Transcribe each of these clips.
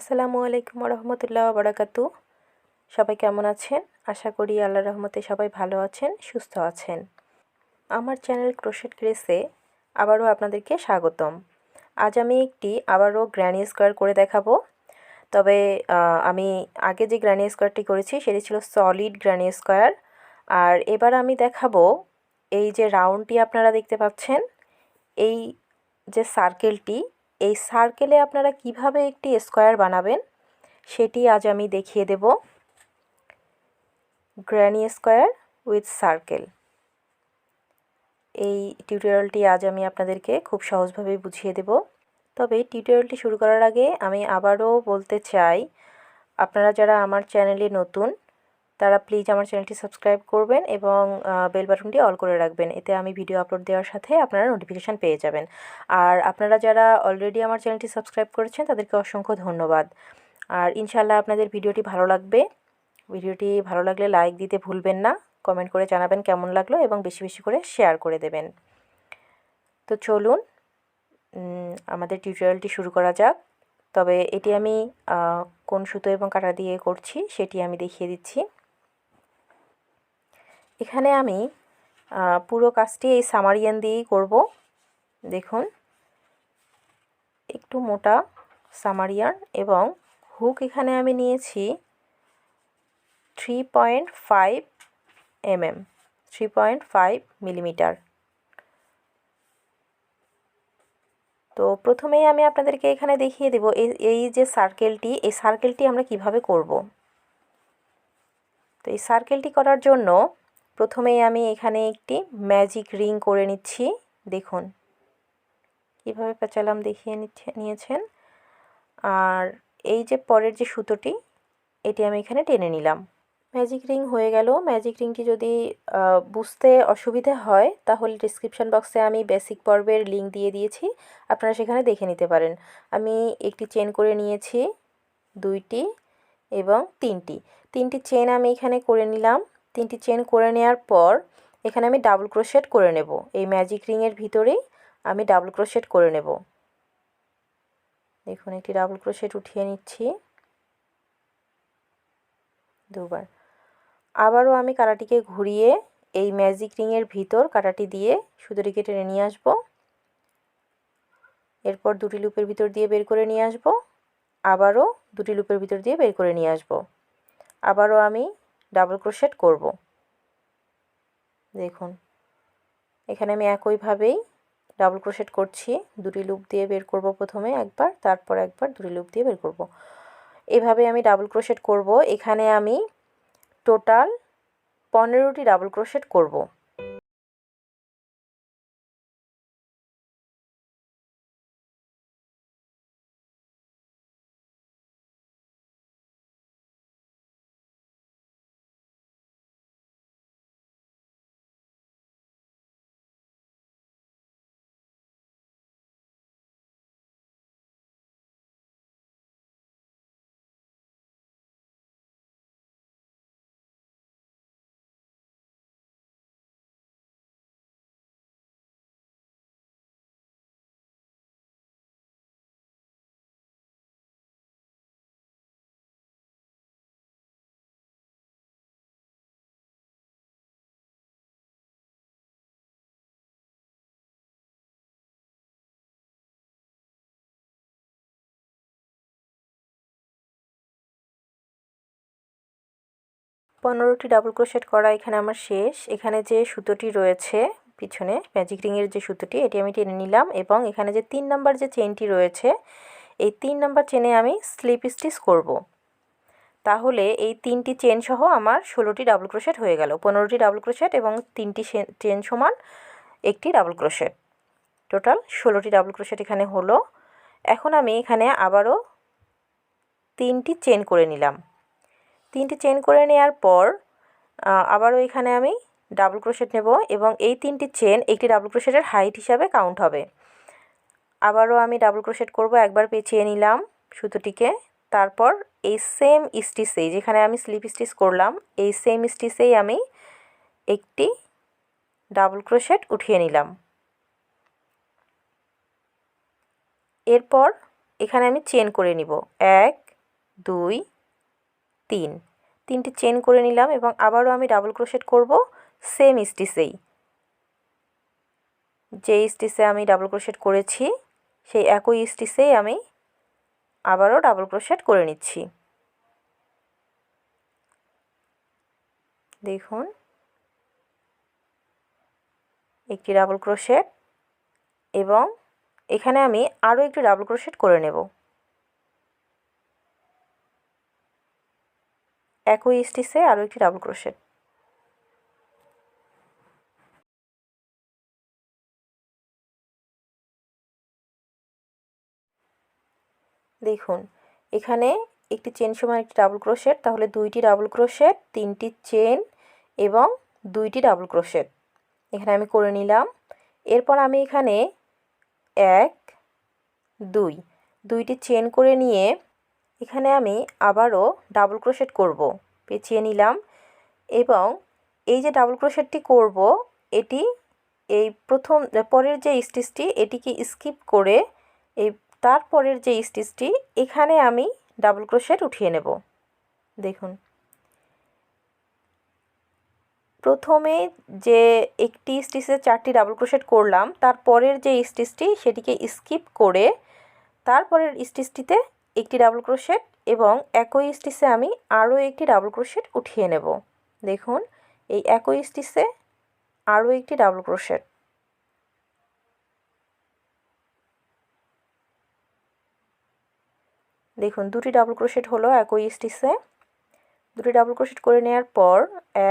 আসসালামু আলাইকুম রহমতুল্লাহ বারাকাতু। সবাই কেমন আছেন? আশা করি আল্লাহর রহমতে সবাই ভালো আছেন, সুস্থ আছেন। আমার চ্যানেল ক্রোশেট গ্রেসে আবারও আপনাদেরকে স্বাগতম। আজ আমি আবারও গ্র্যানি স্কোয়ার করে দেখাবো। তবে আমি আগে যে গ্র্যানি স্কোয়ারটি করেছি সেটি ছিল সলিড গ্র্যানি স্কোয়ার। আর এবার আমি দেখাবো এই যে রাউন্ডটি আপনারা দেখতে পাচ্ছেন, এই যে সার্কেলটি, এই সার্কেলে আপনারা কিভাবে একটি স্কোয়ার বানাবেন সেটি আজ আমি দেখিয়ে দেব। গ্র্যানি স্কোয়ার উইথ সার্কেল, এই টিউটোরিয়ালটি আজ আমি আপনাদেরকে খুব সহজভাবে বুঝিয়ে দেব। তবে টিউটোরিয়ালটি শুরু করার আগে আমি আবারও বলতে চাই, আপনারা যারা আমার চ্যানেলে নতুন তারা প্লিজ আমার চ্যানেলটি সাবস্ক্রাইব করবেন এবং বেল বাটনটি অল করে রাখবেন। এতে আমি ভিডিও আপলোড দেওয়ার সাথে আপনারা নোটিফিকেশান পেয়ে যাবেন। আর আপনারা যারা অলরেডি আমার চ্যানেলটি সাবস্ক্রাইব করেছেন তাদেরকে অসংখ্য ধন্যবাদ। আর ইনশাআল্লাহ আপনাদের ভিডিওটি ভালো লাগবে। ভিডিওটি ভালো লাগলে লাইক দিতে ভুলবেন না, কমেন্ট করে জানাবেন কেমন লাগলো এবং বেশি বেশি করে শেয়ার করে দেবেন। তো চলুন আমাদের টিউটোরিয়ালটি শুরু করা যাক। তবে এটি আমি কোন সুতো এবং কাঁটা দিয়ে করছি সেটি আমি দেখিয়ে দিচ্ছি। এখানে আমি পুরো কাজটি এই সামারিয়ান দিয়েই করব। দেখুন, একটু মোটা সামারিয়ান এবং হুক এখানে আমি নিয়েছি 3.5 mm, 3.5 মিলিমিটার। তো প্রথমেই আমি আপনাদেরকে এখানে দেখিয়ে দেব এই যে সার্কেলটি, এই সার্কেলটি আমরা কিভাবে করব। তো এই সার্কেলটি করার জন্য প্রথমেই আমি এখানে একটি ম্যাজিক রিং করে নিচ্ছি। দেখুন কীভাবে পেঁচালাম দেখিয়ে নিয়েছেন। আর এই যে পরের যে সুতোটি, এটি আমি এখানে টেনে নিলাম। ম্যাজিক রিং হয়ে গেল। ম্যাজিক রিংটি যদি বুঝতে অসুবিধা হয় তাহলে ডিসক্রিপশান বক্সে আমি বেসিক পর্বের লিঙ্ক দিয়ে দিয়েছি, আপনারা সেখানে দেখে নিতে পারেন। আমি একটি চেন করে নিয়েছি, দুইটি এবং তিনটি চেন আমি এখানে করে নিলাম। তিনটি চেন করে নেওয়ার পর এখানে আমি ডাবল ক্রোশেট করে নেব। এই ম্যাজিক রিংয়ের ভিতরেই আমি ডাবল ক্রোশেট করে নেব। দেখুন, একটি ডাবল ক্রোশেট উঠিয়ে নিচ্ছি দুবার। আবারও আমি কাঁটাটিকে ঘুরিয়ে এই ম্যাজিক রিংয়ের ভিতর কাঁটাটি দিয়ে সুতোটিকে টেনে নিয়ে আসব। এরপর দুটি লুপের ভিতর দিয়ে বের করে নিয়ে আসব। আবারও দুটি লুপের ভিতর দিয়ে বের করে নিয়ে আসব। আবারও আমি ডাবল ক্রোশেট করব। দেখুন, এখানে আমি একইভাবেই ডাবল ক্রোশেট করছি। দুটি লুপ দিয়ে বের করব প্রথমে একবার, তারপর একবার দুটি লুপ দিয়ে বের করব। এভাবে আমি ডাবল ক্রোশেট করব। এখানে আমি টোটাল 15টি ডাবল ক্রোশেট করব। পনেরোটি ডাবল ক্রোশেট করা এখানে আমার শেষ। এখানে যে সুতোটি রয়েছে পিছনে ম্যাজিক রিংয়ের যে সুতোটি, এটি আমি টেনে নিলাম এবং এখানে যে 3 নাম্বার যে চেনটি রয়েছে, এই 3 নাম্বার চেনে আমি স্লিপ স্টিচ করব। তাহলে এই 3টি চেন সহ আমার 16টি ডাবল ক্রোশেট হয়ে গেল। 15টি ডাবল ক্রোশেট এবং 3টি চেন সমান একটি ডাবল ক্রোশেট, টোটাল 16টি ডাবল ক্রোশেট এখানে হলো। এখন আমি এখানে আবারও 3টি চেন করে নিলাম। 3টি চেন করে নেওয়ার পর আবারও এখানে আমি ডাবল ক্রোশেট নেব এবং এই 3টি চেন একটি ডাবল ক্রোশেটের হাইট হিসাবে কাউন্ট হবে। আবারও আমি ডাবল ক্রোশেট করব। একবার পেঁচিয়ে নিলাম সুতোটিকে, তারপর এই সেম স্টিচেই যেখানে আমি স্লিপ স্টিচ করলাম, এই সেম স্টিচেই আমি একটি ডাবল ক্রোশেট উঠিয়ে নিলাম। এরপর এখানে আমি চেন করে নিব, 1 2 3 তিনটি চেন করে নিলাম এবং আবারও আমি ডাবল ক্রোশেট করব সেম স্টিচেই। যে স্টিচে আমি ডাবল ক্রোশেট করেছি সেই একই স্টিচেই আমি আবারও ডাবল ক্রোশেট করে নিচ্ছি। দেখুন, একটি ডাবল ক্রোশেট এবং এখানে আমি আরও একটি ডাবল ক্রোশেট করে নেব। একই স্টিচে আরও একটি ডাবল ক্রোশেট। দেখুন, এখানে একটি চেন সমান একটি ডাবল ক্রোশেট, তাহলে দুইটি ডাবল ক্রোশেট, তিনটি চেন এবং দুইটি ডাবল ক্রোশেট এখানে আমি করে নিলাম। এরপর আমি এখানে 1 2 দুইটি চেন করে নিয়ে এখানে আমি আবারও ডাবল ক্রোশেট করব। পেঁচিয়ে নিলাম এবং এই যে ডাবল ক্রোশেটটি করব এটি এই পরের যে স্টিচটি এটিকে স্কিপ করে এই তারপরের যে স্টিচটি এখানে আমি ডাবল ক্রোশেট উঠিয়ে নেব। দেখুন, প্রথমে যে একটি স্টিচে 4টি ডাবল ক্রোশেট করলাম তারপরের যে স্টিচটি সেটিকে স্কিপ করে তারপরের স্টিচটিতে একটি ডাবল ক্রোশেট এবং একই স্টিচে আমি আরও একটি ডাবল ক্রোশেট উঠিয়ে নেব। দেখুন, এই একই স্টিচে আরও একটি ডাবল ক্রোশেট। দেখুন, দুটি ডাবল ক্রোশেট হলো একই স্টিচে। দুটি ডাবল ক্রোশেট করে নেওয়ার পর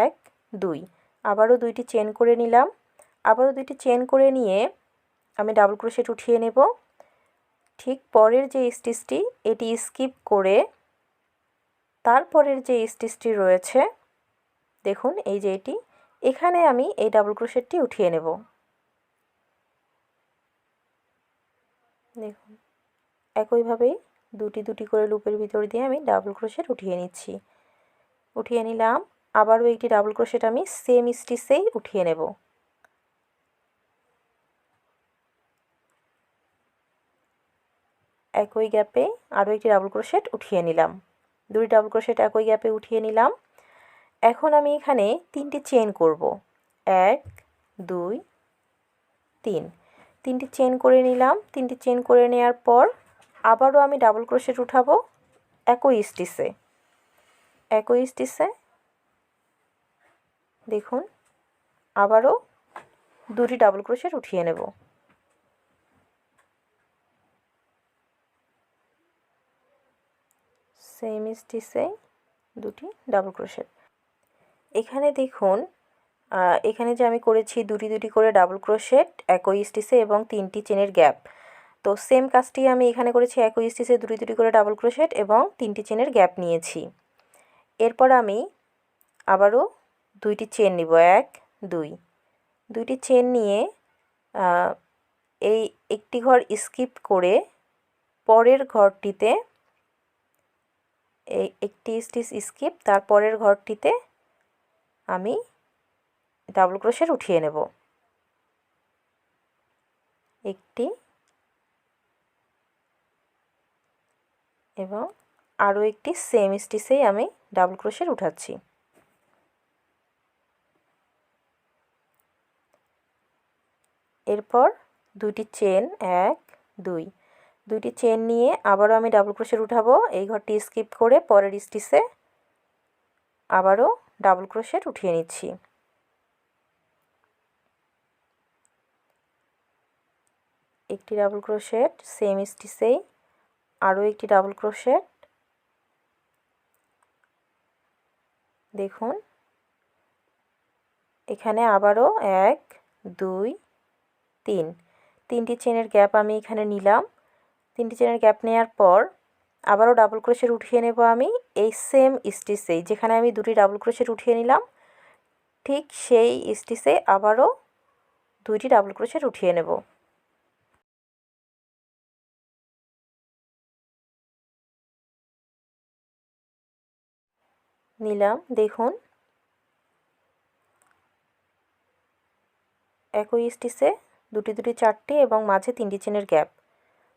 1 2 আবারও দুইটি চেন করে নিলাম। আবারও দুইটি চেন করে নিয়ে আমি ডাবল ক্রোশেট উঠিয়ে নেব। ঠিক পরের যে স্টিচটি এটি স্কিপ করে তারপরের যে স্টিচটি রয়েছে দেখুন এই যে এটি, এখানে আমি এই ডাবল ক্রোশেটটি উঠিয়ে নেব। দেখুন, একইভাবেই দুটি দুটি করে লুপের ভিতর দিয়ে আমি ডাবল ক্রোশেট উঠিয়ে নিচ্ছি। উঠিয়ে নিলাম, আবারও একটি ডাবল ক্রোশেট আমি সেম স্টিচেই উঠিয়ে নেব। একই গ্যাপে আরও একটি ডাবল ক্রোশেট উঠিয়ে নিলাম। দুটি ডাবল ক্রোশেট একই গ্যাপে উঠিয়ে নিলাম। এখন আমি এখানে তিনটি চেন করব। 1 2 3 তিনটি চেন করে নিলাম। তিনটি চেন করে নেওয়ার পর আবারও আমি ডাবল ক্রোশেট উঠাবো একই স্টিচে। একই স্টিচে দেখুন, আবারও দুটি ডাবল ক্রোশেট উঠিয়ে নেব। সেম স্টিচে দুটি ডাবল ক্রোশেট। এখানে দেখুন, এখানে যে আমি করেছি দুটি দুটি করে ডাবল ক্রোশেট একই স্টিচে এবং তিনটি চেনের গ্যাপ, তো সেম কাজটি আমি এখানে করেছি। একই স্টিচে দুটি দুটি করে ডাবল ক্রোশেট এবং তিনটি চেনের গ্যাপ নিয়েছি। এরপর আমি আবারও দুইটি চেন নিব। 1 2 দুইটি চেন নিয়ে এই একটি ঘর স্কিপ করে পরের ঘরটিতে এই একটি স্টিচ স্কিপ তারপরের ঘরটিতে আমি ডাবল ক্রোশেট উঠিয়ে নেব। একটি এবং আরও একটি সেম স্টিচেই আমি ডাবল ক্রোশেট উঠাচ্ছি। এরপর দুটি চেন 1 2 দুইটি চেন নিয়ে আবারও আমি ডাবল ক্রোশেট উঠাবো। এই ঘরটি স্কিপ করে পরের স্টিচে আবারও ডাবল ক্রোশেট উঠিয়ে নিচ্ছি। একটি ডাবল ক্রোশেট সেম স্টিচেই আরও একটি ডাবল ক্রোশেট। দেখুন, এখানে আবারও 1 2 3 তিনটি চেনের গ্যাপ আমি এখানে নিলাম। তিনটি চেনের গ্যাপ নেওয়ার পর আবারও ডাবল ক্রোশেট উঠিয়ে নেব আমি এই সেম স্টিচেই। যেখানে আমি দুটি ডাবল ক্রোশেট উঠিয়ে নিলাম ঠিক সেই স্টিচে আবারও দুইটি ডাবল ক্রোশেট উঠিয়ে নেব। নিলাম, দেখুন একই স্টিচে দুটি দুটি 4টি এবং মাঝে 3টি চেনের গ্যাপ।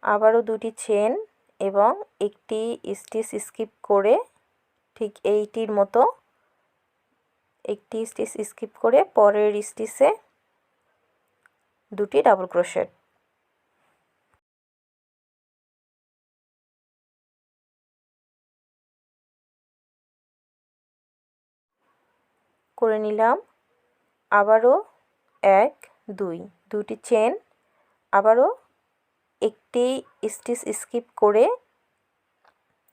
আবারও দুটি চেন এবং একটি স্টিচ স্কিপ করে ঠিক এইটির মতো একটি স্টিচ স্কিপ করে পরের স্টিচে দুটি ডাবল ক্রোশেট। করে নিলাম। আবারও 1 2 দুটি চেন, আবারও একটি স্টিচ স্কিপ করে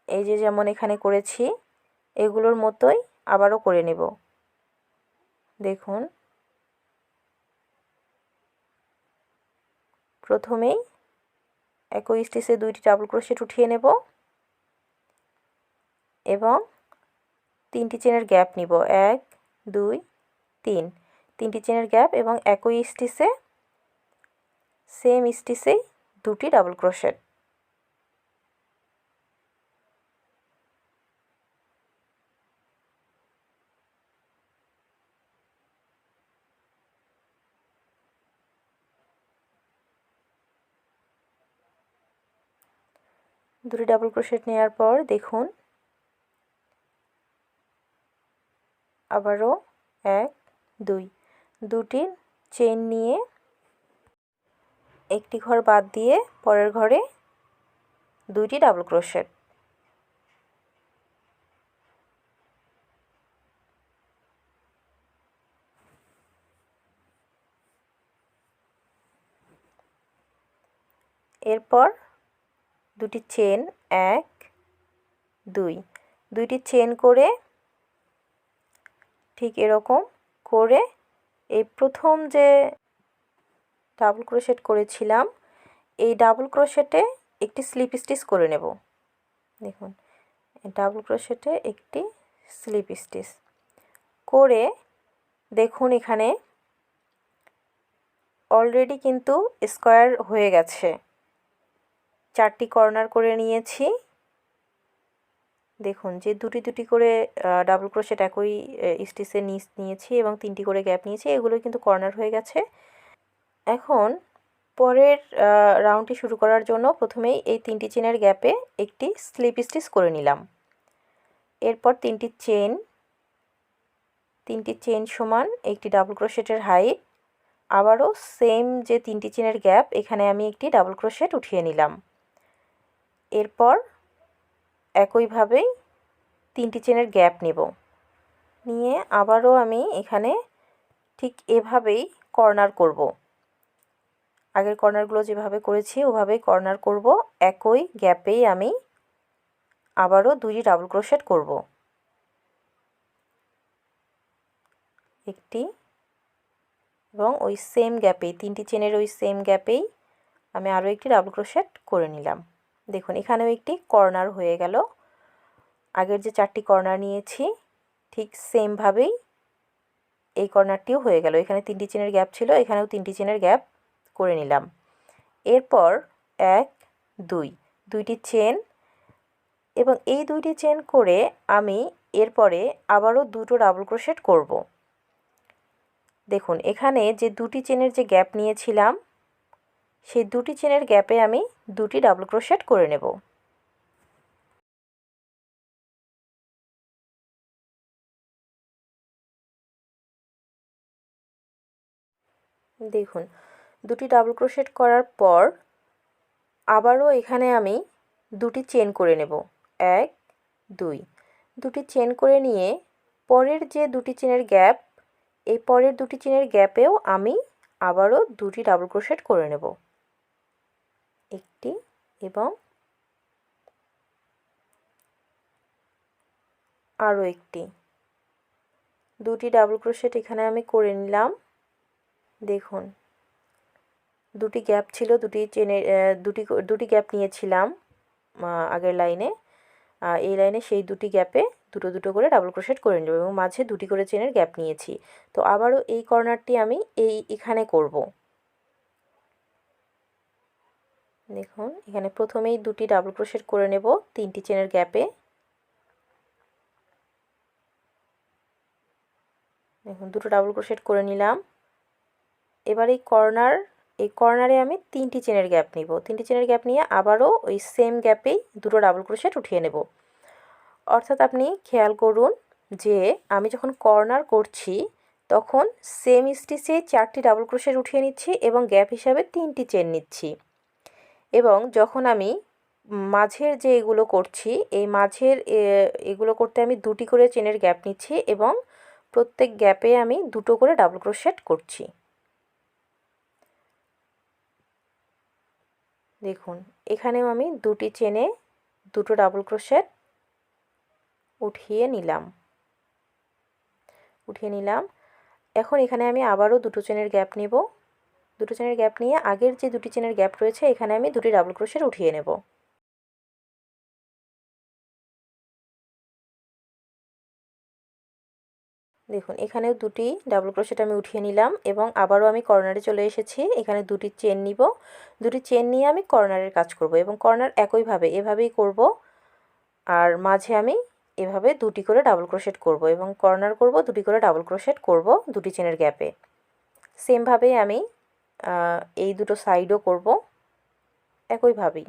এই যে যেমন এখানে করেছি এগুলোর মতোই আবারও করে নেব। দেখুন প্রথমেই একই স্টিচে দুইটি ডাবল ক্রোশেট উঠিয়ে নেব এবং তিনটি চেনের গ্যাপ নিব, 1 2 3, তিনটি চেনের গ্যাপ এবং একই স্টিচে সেম স্টিচেই দুটি ডাবল ক্রোশেট। দুটি ডাবল ক্রোশেট নেওয়ার পর দেখুন আবারও 1 2 দুটি চেন নিয়ে একটি ঘর বাদ দিয়ে পরের ঘরে দুইটি ডাবল ক্রোশেট। এরপর দুটি চেন 1 2 দুইটি চেন করে ঠিক এরকম করে এই প্রথম যে ডাবল ক্রোশেট করেছিলাম এই ডাবল ক্রোশেটে একটি স্লিপ স্টিচ করে নেব। দেখুন ডাবল ক্রোশেটে একটি স্লিপ স্টিচ করে দেখুন এখানে অলরেডি কিন্তু স্কোয়ার হয়ে গেছে। 4টি কর্নার করে নিয়েছি। দেখুন যে দুটি দুটি করে ডাবল ক্রোশেট একই স্টিচের নিচ নিয়েছি এবং 3টি করে গ্যাপ নিয়েছি, এগুলো কিন্তু কর্নার হয়ে গেছে। এখন পরের রাউন্ডটি শুরু করার জন্য প্রথমেই এই 3টি চেনের গ্যাপে একটি স্লিপ স্টিচ করে নিলাম। এরপর 3টি চেন সমান একটি ডাবল ক্রোশেটের হাইট, আবারও সেম যে 3টি চেনের গ্যাপ এখানে আমি একটি ডাবল ক্রোশেট উঠিয়ে নিলাম। এরপর একইভাবেই 3টি চেনের গ্যাপ নেব, নিয়ে আবারও আমি এখানে ঠিক এভাবেই কর্নার করব। আগের কর্নারগুলো যেভাবে করেছি ওভাবেই কর্নার করব। একই গ্যাপেই আমি আবারও দুইটি ডাবল ক্রোশেট করব, একটি এবং ওই সেম গ্যাপেই 3টি চেনের ওই সেম গ্যাপেই আমি আরও একটি ডাবল ক্রোশেট করে নিলাম। দেখুন এখানেও একটি কর্নার হয়ে গেল। আগের যে 4টি কর্নার নিয়েছি ঠিক সেমভাবেই এই কর্নারটিও হয়ে গেল। এখানে 3টি চেনের গ্যাপ ছিল, এখানেও 3টি চেনের গ্যাপ করে নিলাম। এরপর 1 2 দুইটি চেন এবং এই দুইটি চেন করে আমি এরপরে আবারও দুটো ডাবল ক্রোশেট করব। দেখুন এখানে যে দুটি চেনের যে গ্যাপ নিয়েছিলাম সেই দুটি চেনের গ্যাপে আমি দুটি ডাবল ক্রোশেট করে নেব। দেখুন দুটি ডাবল ক্রোশেট করার পর আবারও এখানে আমি দুটি চেন করে নেব, 1 2 দুটি চেন করে নিয়ে পরের যে দুটি চেনের গ্যাপ এই পরের দুটি চেনের গ্যাপেও আমি আবারও দুটি ডাবল ক্রোশেট করে নেব, একটি এবং আরও একটি। দুটি ডাবল ক্রোশেট এখানে আমি করে নিলাম। দেখুন দুটি গ্যাপ ছিল, দুটি চেনের দুটি গ্যাপ নিয়েছিলাম আগের লাইনে, এই লাইনে সেই দুটি গ্যাপে দুটো দুটো করে ডাবল ক্রোশেট করে নেব এবং মাঝে দুটি করে চেনের গ্যাপ নিয়েছি। তো আবারও এই কর্নারটি আমি এখানে করব। দেখুন এখানে প্রথমেই দুটি ডাবল ক্রোশেট করে নেব 3টি চেনের গ্যাপে। দেখুন দুটো ডাবল ক্রোশেট করে নিলাম। এবার এই কর্নার এই কর্নারে আমি 3টি চেনের গ্যাপ নিব। 3টি চেনের গ্যাপ নিয়ে আবারও ওই সেম গ্যাপেই দুটো ডাবল ক্রোশেট উঠিয়ে নেব। অর্থাৎ আপনি খেয়াল করুন যে আমি যখন কর্নার করছি তখন সেম স্টিচে 4টি ডাবল ক্রোশেট উঠিয়ে নিচ্ছি এবং গ্যাপ হিসাবে 3টি চেন নিচ্ছি। এবং যখন আমি মাঝের যে এগুলো করছি এই মাঝের এগুলো করতে আমি 2টি করে চেনের গ্যাপ নিচ্ছি এবং প্রত্যেক গ্যাপে আমি 2টো করে ডাবল ক্রোশেট করছি। দেখুন এখানেও আমি 2টি চেনে 2টো ডাবল ক্রোশেট উঠিয়ে নিলাম। এখন এখানে আমি আবারও 2টো চেনের গ্যাপ নেব। 2টো চেনের গ্যাপ নিয়ে আগের যে 2টি চেনের গ্যাপ রয়েছে এখানে আমি 2টি ডাবল ক্রোশেট উঠিয়ে নেব। দেখুন এখানেও 2টি ডাবল ক্রোশেট আমি উঠিয়ে নিলাম এবং আবারও আমি কর্নারে চলে এসেছি। এখানে 2টি চেন নিব। 2টি চেন নিয়ে আমি কর্নারের কাজ করব এবং কর্নার একইভাবে এভাবেই করব। আর মাঝে আমি এভাবে 2টি করে ডাবল ক্রোশেট করব এবং কর্নার করব 2টি করে ডাবল ক্রোশেট করব 2টি চেনের গ্যাপে। সেমভাবেই আমি এই দুটো সাইডও করব একইভাবেই।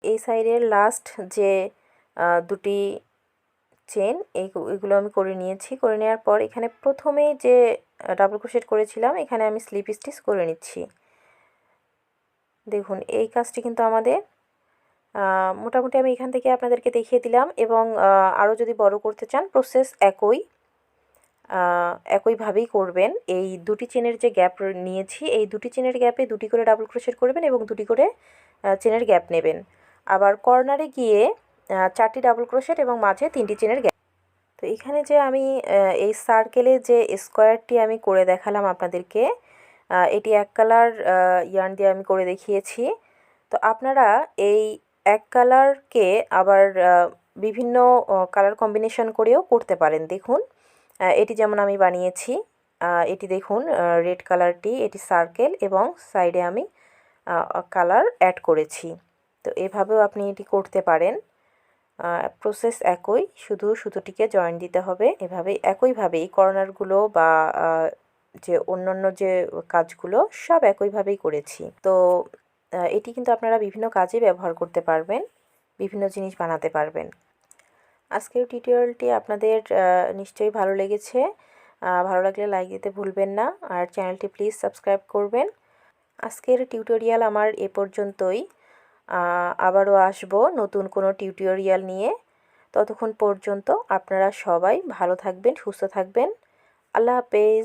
এই সাইডের লাস্ট যে 2টি চেন এগুলো আমি করে নিয়েছি। করে নেওয়ার পর এখানে প্রথমেই যে ডাবল ক্রোশেট করেছিলাম এখানে আমি স্লিপ স্টিচ করে নিচ্ছি। দেখুন এই কাজটি কিন্তু আমাদের মোটামুটি আমি এখান থেকে আপনাদেরকে দেখিয়ে দিলাম এবং আরও যদি বড় করতে চান প্রসেস একইভাবেই করবেন। এই 2টি চেনের যে গ্যাপ নিয়েছি এই 2টি চেনের গ্যাপে 2টি করে ডাবল ক্রোশেট করবেন এবং 2টি করে চেনের গ্যাপ নেবেন। আবার কর্নারে গিয়ে 4টি ডাবল ক্রোশেট এবং মাঝে 3টি চেনের গ্যাপ। তো এখানে যে আমি এই সার্কেলে যে স্কোয়ারটি আমি করে দেখালাম আপনাদেরকে, এটি এক কালার ইয়ার্ন দিয়ে আমি করে দেখিয়েছি। তো আপনারা এই এক কালারকে আবার বিভিন্ন কালার কম্বিনেশন করেও করতে পারেন। দেখুন এটি যেমন আমি বানিয়েছি, এটি দেখুন রেড কালারটি এটি সার্কেল এবং সাইডে আমি কালার অ্যাড করেছি। তো এভাবেও আপনি এটি করতে পারেন। প্রসেস একই, শুধু সুতোটিকে জয়েন দিতে হবে। এভাবেই একইভাবে এই কর্নারগুলো বা যে অন্যান্য যে কাজগুলো সব একইভাবেই করেছি। তো এটি কিন্তু আপনারা বিভিন্ন কাজে ব্যবহার করতে পারবেন, বিভিন্ন জিনিস বানাতে পারবেন। আজকের টিউটোরিয়ালটি আপনাদের নিশ্চয়ই ভালো লেগেছে। ভালো লাগলে লাইক দিতে ভুলবেন না আর চ্যানেলটি প্লিজ সাবস্ক্রাইব করবেন। আজকের টিউটোরিয়াল আমার এ পর্যন্তই। আবারও আসবো নতুন কোনো টিউটোরিয়াল নিয়ে। ততক্ষণ পর্যন্ত আপনারা সবাই ভালো থাকবেন, সুস্থ থাকবেন। আল্লাহ হাফেজ।